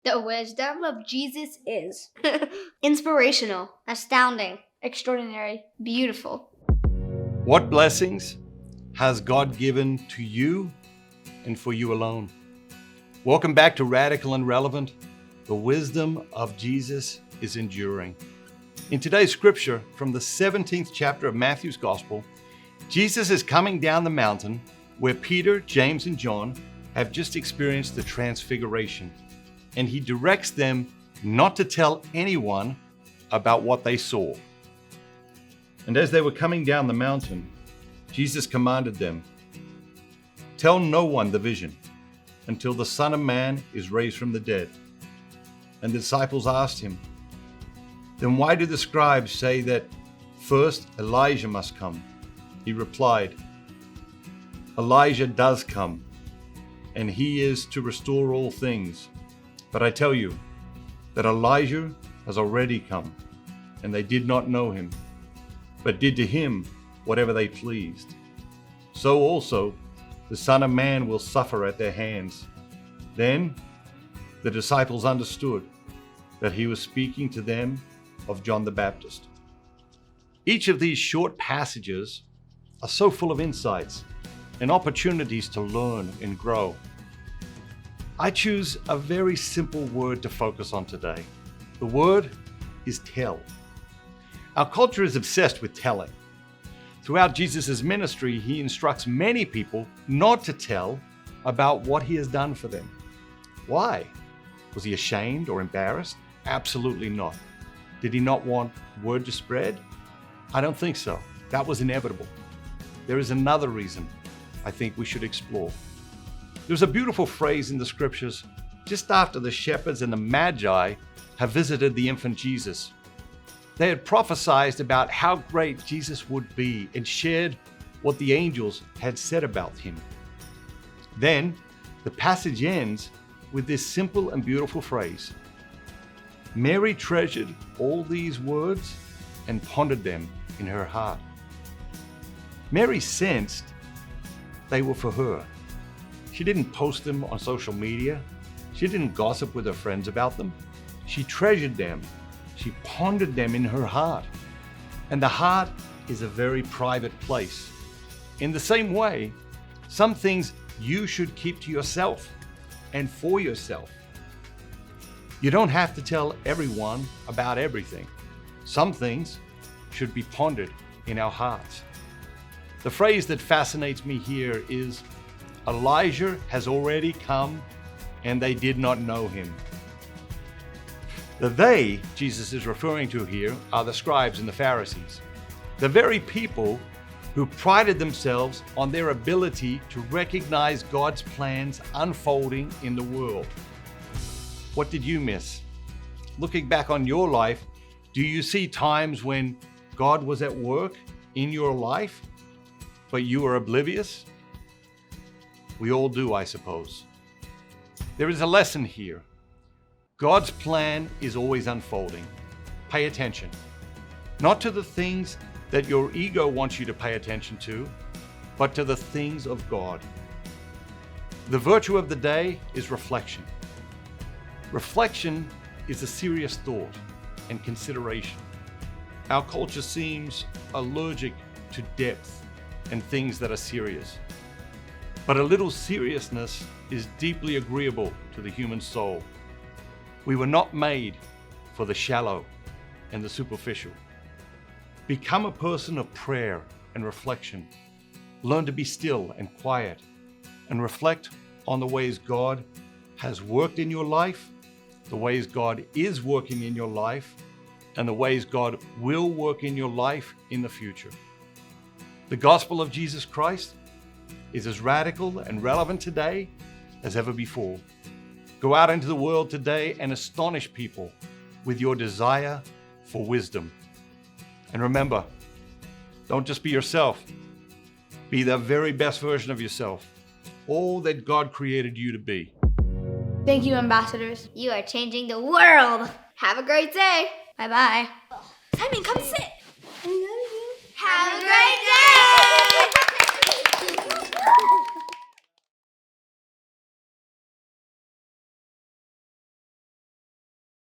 The wisdom of Jesus is Inspirational, astounding, extraordinary, beautiful. What blessings has God given to you and for you alone? Welcome back to Radical and Relevant. The wisdom of Jesus is enduring. In today's scripture from the 17th chapter of Matthew's Gospel, Jesus is coming down the mountain where Peter, James, and John have just experienced the transfiguration, and he directs them not to tell anyone about what they saw. And as they were coming down the mountain, Jesus commanded them, "Tell no one the vision until the Son of Man is raised from the dead." And the disciples asked him, "Then why do the scribes say that first Elijah must come?" He replied, "Elijah does come, and he is to restore all things. But I tell you that Elijah has already come, and they did not know him, but did to him whatever they pleased. So also the Son of Man will suffer at their hands." Then the disciples understood that he was speaking to them of John the Baptist. Each of these short passages are so full of insights and opportunities to learn and grow. I choose a very simple word to focus on today. The word is tell. Our culture is obsessed with telling. Throughout Jesus' ministry, he instructs many people not to tell about what he has done for them. Why? Was he ashamed or embarrassed? Absolutely not. Did he not want word to spread? I don't think so. That was inevitable. There is another reason I think we should explore. There's a beautiful phrase in the scriptures just after the shepherds and the magi have visited the infant Jesus. They had prophesied about how great Jesus would be and shared what the angels had said about him. Then the passage ends with this simple and beautiful phrase. Mary treasured all these words and pondered them in her heart. Mary sensed they were for her. She didn't post them on social media. She didn't gossip with her friends about them. She treasured them. She pondered them in her heart. And the heart is a very private place. In the same way, some things you should keep to yourself and for yourself. You don't have to tell everyone about everything. Some things should be pondered in our hearts. The phrase that fascinates me here is, Elijah has already come and they did not know him. The they Jesus is referring to here are the scribes and the Pharisees, the very people who prided themselves on their ability to recognize God's plans unfolding in the world. What did you miss? Looking back on your life, do you see times when God was at work in your life, but you were oblivious? We all do, I suppose. There is a lesson here. God's plan is always unfolding. Pay attention. Not to the things that your ego wants you to pay attention to, but to the things of God. The virtue of the day is reflection. Reflection is a serious thought and consideration. Our culture seems allergic to depth and things that are serious. But a little seriousness is deeply agreeable to the human soul. We were not made for the shallow and the superficial. Become a person of prayer and reflection. Learn to be still and quiet and reflect on the ways God has worked in your life, the ways God is working in your life, and the ways God will work in your life in the future. The gospel of Jesus Christ is as radical and relevant today as ever before. Go out into the world today and astonish people with your desire for wisdom. And remember, don't just be yourself. Be the very best version of yourself, all that God created you to be. Thank you, ambassadors. You are changing the world. Have a great day. Bye-bye. Simon, come sit. Have a great day.